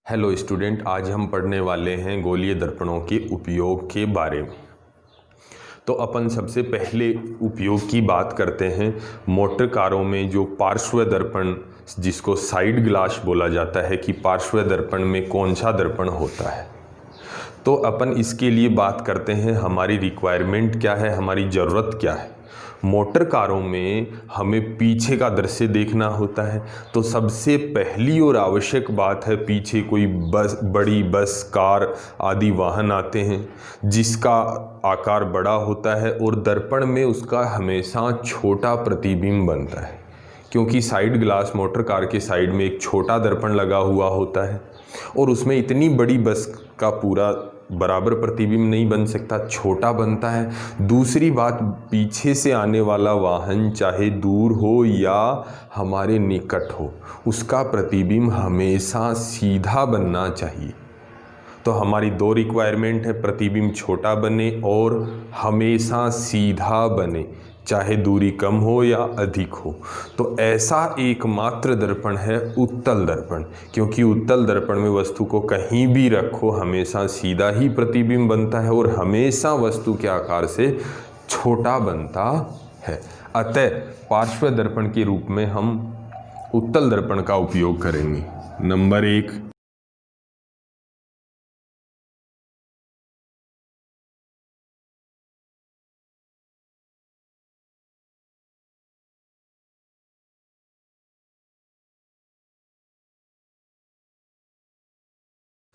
Hello student, आज हम पढ़ने वाले हैं गोलीय दर्पणों के उपयोग के बारे में। तो अपन सबसे पहले उपयोग की बात करते हैं। मोटर कारों में जो पार्श्व दर्पण, जिसको साइड ग्लास बोला जाता है, कि पार्श्व दर्पण में कौन सा दर्पण होता है। तो अपन इसके लिए बात करते हैं, हमारी रिक्वायरमेंट क्या है, हमारी ज़रूरत क्या है। मोटर कारों में हमें पीछे का दृश्य देखना होता है, तो सबसे पहली और आवश्यक बात है, पीछे कोई बस, बड़ी बस, कार आदि वाहन आते हैं जिसका आकार बड़ा होता है और दर्पण में उसका हमेशा छोटा प्रतिबिंब बनता है, क्योंकि साइड ग्लास मोटर कार के साइड में एक छोटा दर्पण लगा हुआ होता है और उसमें इतनी बड़ी बस का पूरा बराबर प्रतिबिंब नहीं बन सकता, छोटा बनता है। दूसरी बात, पीछे से आने वाला वाहन चाहे दूर हो या हमारे निकट हो, उसका प्रतिबिंब हमेशा सीधा बनना चाहिए। तो हमारी दो रिक्वायरमेंट है, प्रतिबिंब छोटा बने और हमेशा सीधा बने, चाहे दूरी कम हो या अधिक हो। तो ऐसा एकमात्र दर्पण है उत्तल दर्पण, क्योंकि उत्तल दर्पण में वस्तु को कहीं भी रखो हमेशा सीधा ही प्रतिबिंब बनता है और हमेशा वस्तु के आकार से छोटा बनता है। अतः पार्श्व दर्पण के रूप में हम उत्तल दर्पण का उपयोग करेंगे। नंबर 1,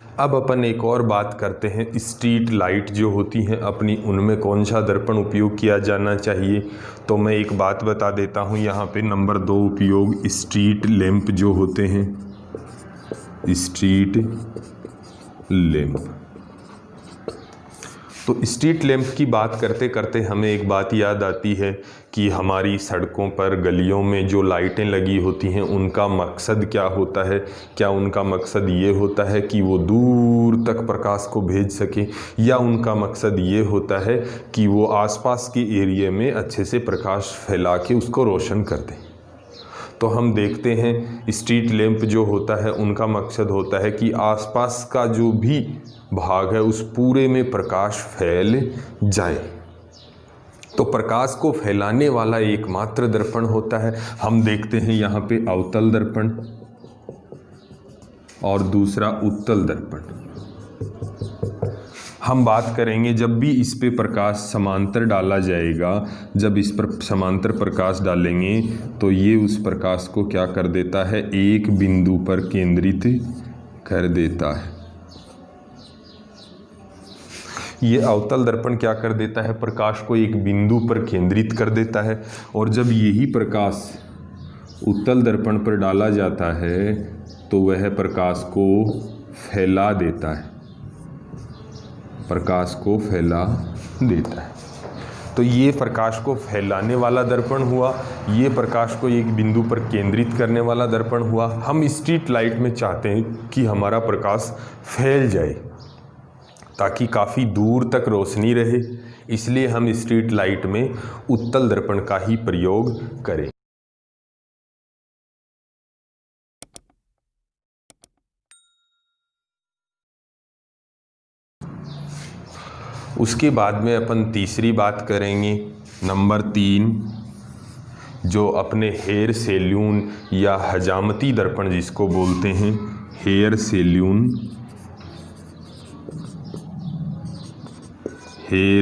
अब अपन एक और बात करते हैं, स्ट्रीट लाइट जो होती हैं अपनी, उनमें कौन सा दर्पण उपयोग किया जाना चाहिए। तो मैं एक बात बता देता हूँ यहाँ पे। नंबर 2 उपयोग स्ट्रीट लैंप जो होते हैं, स्ट्रीट लैंप। तो स्ट्रीट लैंप की बात करते करते हमें एक बात याद आती है कि हमारी सड़कों पर, गलियों में जो लाइटें लगी होती हैं उनका मकसद क्या होता है। क्या उनका मकसद ये होता है कि वो दूर तक प्रकाश को भेज सके, या उनका मकसद ये होता है कि वो आसपास के एरिया में अच्छे से प्रकाश फैला के उसको रोशन कर दें। तो हम देखते हैं स्ट्रीट लैंप जो होता है उनका मकसद होता है कि आसपास का जो भी भाग है उस पूरे में प्रकाश फैल जाए। तो प्रकाश को फैलाने वाला एकमात्र दर्पण होता है। हम देखते हैं यहाँ पे अवतल दर्पण और दूसरा उत्तल दर्पण। हम बात करेंगे जब भी इस पे प्रकाश समांतर डाला जाएगा, जब इस पर समांतर प्रकाश डालेंगे तो ये उस प्रकाश को क्या कर देता है, एक बिंदु पर केंद्रित कर देता है। ये अवतल दर्पण क्या कर देता है, प्रकाश को एक बिंदु पर केंद्रित कर देता है। और जब यही प्रकाश उत्तल दर्पण पर डाला जाता है तो वह प्रकाश को फैला देता है, प्रकाश को फैला देता है। तो ये प्रकाश को फैलाने वाला दर्पण हुआ, ये प्रकाश को एक बिंदु पर केंद्रित करने वाला दर्पण हुआ। हम स्ट्रीट लाइट में चाहते हैं कि हमारा प्रकाश फैल जाए ताकि काफ़ी दूर तक रोशनी रहे, इसलिए हम स्ट्रीट लाइट में उत्तल दर्पण का ही प्रयोग करें। उसके बाद में अपन तीसरी बात करेंगे, नंबर 3, जो अपने हेयर सैलून या हजामती दर्पण जिसको बोलते हैं, हेयर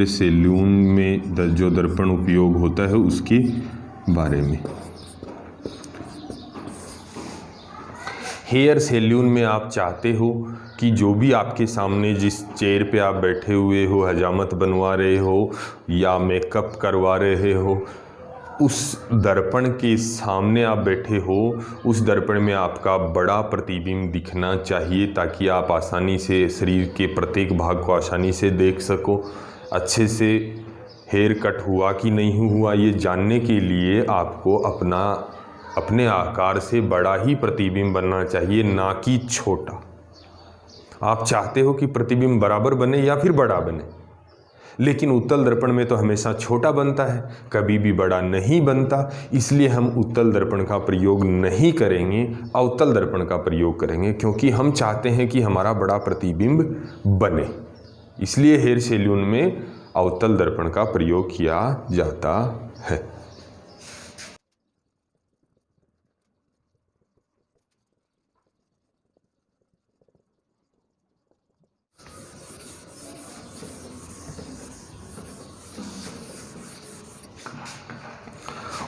सैलून में जो दर्पण उपयोग होता है उसके बारे में। हेयर सैलून में आप चाहते हो कि जो भी आपके सामने जिस चेयर पे आप बैठे हुए हो, हजामत बनवा रहे हो या मेकअप करवा रहे हो, उस दर्पण के सामने आप बैठे हो, उस दर्पण में आपका बड़ा प्रतिबिंब दिखना चाहिए ताकि आप आसानी से शरीर के प्रत्येक भाग को आसानी से देख सको। अच्छे से हेयर कट हुआ कि नहीं हुआ ये जानने के लिए आपको अपने आकार से बड़ा ही प्रतिबिंब बनना चाहिए, ना कि छोटा। आप चाहते हो कि प्रतिबिंब बराबर बने या फिर बड़ा बने, लेकिन उत्तल दर्पण में तो हमेशा छोटा बनता है, कभी भी बड़ा नहीं बनता। इसलिए हम उत्तल दर्पण का प्रयोग नहीं करेंगे, अवतल दर्पण का प्रयोग करेंगे, क्योंकि हम चाहते हैं कि हमारा बड़ा प्रतिबिंब बने। इसलिए हेयर सैलून में अवतल दर्पण का प्रयोग किया जाता है।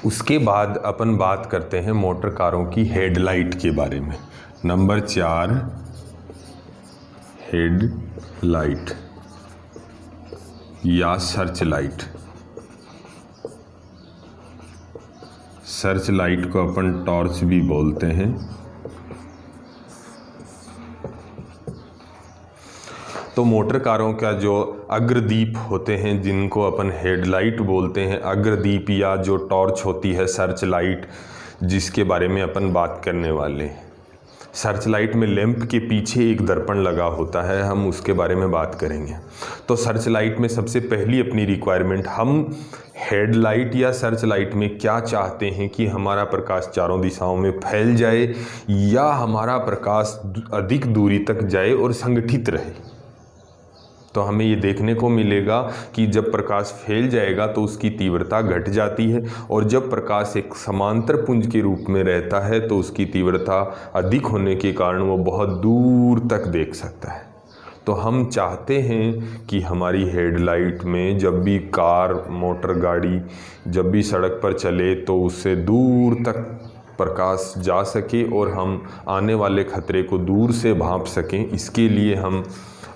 उसके बाद अपन बात करते हैं मोटर कारों की हेडलाइट के बारे में। नंबर 4, हेडलाइट या सर्च लाइट। सर्च लाइट को अपन टॉर्च भी बोलते हैं। तो मोटर कारों का जो अग्रदीप होते हैं, जिनको अपन हेडलाइट बोलते हैं, अग्रदीप या जो टॉर्च होती है सर्च लाइट, जिसके बारे में अपन बात करने वाले हैं। सर्च लाइट में लैंप के पीछे एक दर्पण लगा होता है, हम उसके बारे में बात करेंगे। तो सर्च लाइट में सबसे पहली अपनी रिक्वायरमेंट, हम हेडलाइट या सर्च लाइट में क्या चाहते हैं कि हमारा प्रकाश चारों दिशाओं में फैल जाए या हमारा प्रकाश अधिक दूरी तक जाए और संगठित रहे। तो हमें ये देखने को मिलेगा कि जब प्रकाश फैल जाएगा तो उसकी तीव्रता घट जाती है, और जब प्रकाश एक समांतर पुंज के रूप में रहता है तो उसकी तीव्रता अधिक होने के कारण वो बहुत दूर तक देख सकता है। तो हम चाहते हैं कि हमारी हेडलाइट में जब भी कार, मोटर गाड़ी जब भी सड़क पर चले तो उससे दूर तक प्रकाश जा सके और हम आने वाले खतरे को दूर से भांप सकें। इसके लिए हम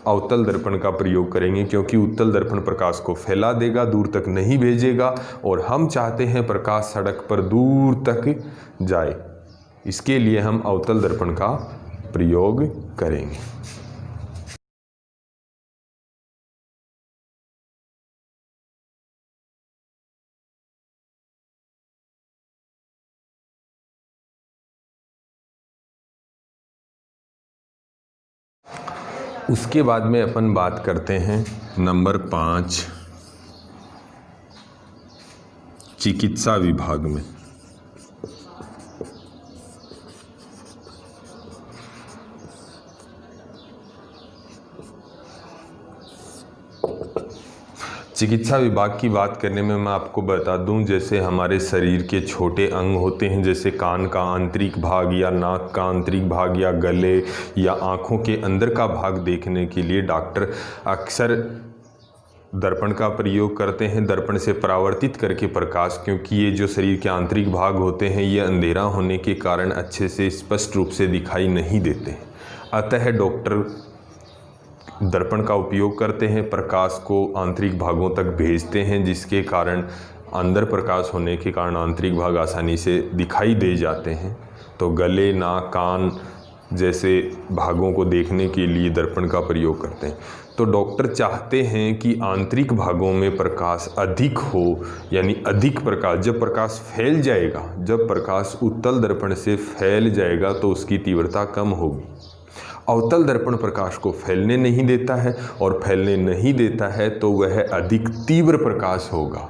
अवतल दर्पण का प्रयोग करेंगे, क्योंकि उत्तल दर्पण प्रकाश को फैला देगा, दूर तक नहीं भेजेगा, और हम चाहते हैं प्रकाश सड़क पर दूर तक जाए। इसके लिए हम अवतल दर्पण का प्रयोग करेंगे। उसके बाद में अपन बात करते हैं नंबर 5, चिकित्सा विभाग में। चिकित्सा विभाग की बात करने में मैं आपको बता दूं, जैसे हमारे शरीर के छोटे अंग होते हैं, जैसे कान का आंतरिक भाग या नाक का आंतरिक भाग या गले या आँखों के अंदर का भाग देखने के लिए डॉक्टर अक्सर दर्पण का प्रयोग करते हैं, दर्पण से परावर्तित करके प्रकाश, क्योंकि ये जो शरीर के आंतरिक भाग होते हैं ये अंधेरा होने के कारण अच्छे से स्पष्ट रूप से दिखाई नहीं देते। अतः डॉक्टर दर्पण का उपयोग करते हैं, प्रकाश को आंतरिक भागों तक भेजते हैं, जिसके कारण अंदर प्रकाश होने के कारण आंतरिक भाग आसानी से दिखाई दे जाते हैं। तो गले, नाक, कान जैसे भागों को देखने के लिए दर्पण का प्रयोग करते हैं। तो डॉक्टर चाहते हैं कि आंतरिक भागों में प्रकाश अधिक हो, यानी अधिक प्रकाश, जब प्रकाश फैल जाएगा, जब प्रकाश उत्तल दर्पण से फैल जाएगा तो उसकी तीव्रता कम होगी। अवतल दर्पण प्रकाश को फैलने नहीं देता है, और फैलने नहीं देता है तो वह अधिक तीव्र प्रकाश होगा,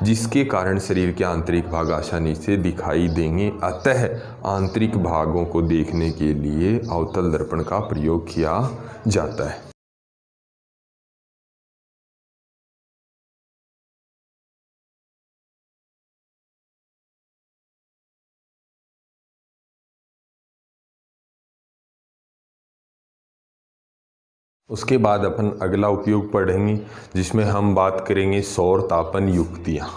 जिसके कारण शरीर के आंतरिक भाग आसानी से दिखाई देंगे। अतः आंतरिक भागों को देखने के लिए अवतल दर्पण का प्रयोग किया जाता है। उसके बाद अपन अगला उपयोग पढ़ेंगे, जिसमें हम बात करेंगे सौर तापन युक्तियाँ,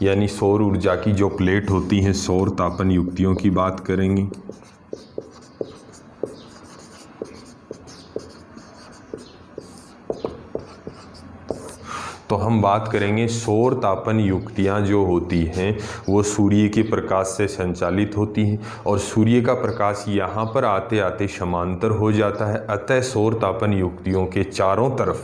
यानी सौर ऊर्जा की जो प्लेट होती हैं, सौर तापन युक्तियों की बात करेंगे। तो हम बात करेंगे सौर तापन युक्तियाँ जो होती हैं वो सूर्य के प्रकाश से संचालित होती हैं, और सूर्य का प्रकाश यहाँ पर आते आते समांतर हो जाता है। अतः सौर तापन युक्तियों के चारों तरफ,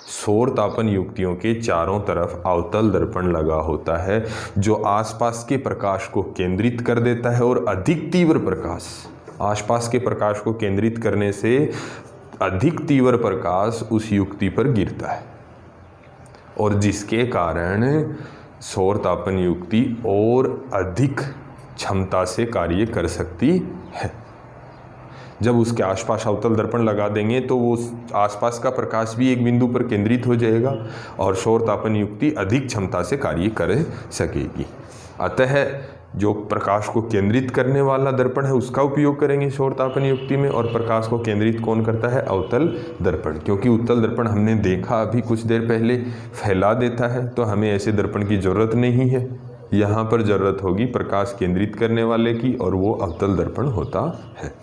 सौर तापन युक्तियों के चारों तरफ अवतल दर्पण लगा होता है, जो आसपास के प्रकाश को केंद्रित कर देता है, और अधिक तीव्र प्रकाश, आसपास के प्रकाश को केंद्रित करने से अधिक तीव्र प्रकाश उस युक्ति पर गिरता है। और जिसके कारण सौर तापन युक्ति और अधिक क्षमता से कार्य कर सकती है। जब उसके आसपास अवतल दर्पण लगा देंगे तो वो आसपास का प्रकाश भी एक बिंदु पर केंद्रित हो जाएगा और सौर तापन युक्ति अधिक क्षमता से कार्य कर सकेगी। अतः जो प्रकाश को केंद्रित करने वाला दर्पण है उसका उपयोग करेंगे सौर तापन युक्ति में, और प्रकाश को केंद्रित कौन करता है? अवतल दर्पण। क्योंकि उत्तल दर्पण हमने देखा अभी कुछ देर पहले फैला देता है, तो हमें ऐसे दर्पण की ज़रूरत नहीं है। यहाँ पर ज़रूरत होगी प्रकाश केंद्रित करने वाले की, और वो अवतल दर्पण होता है।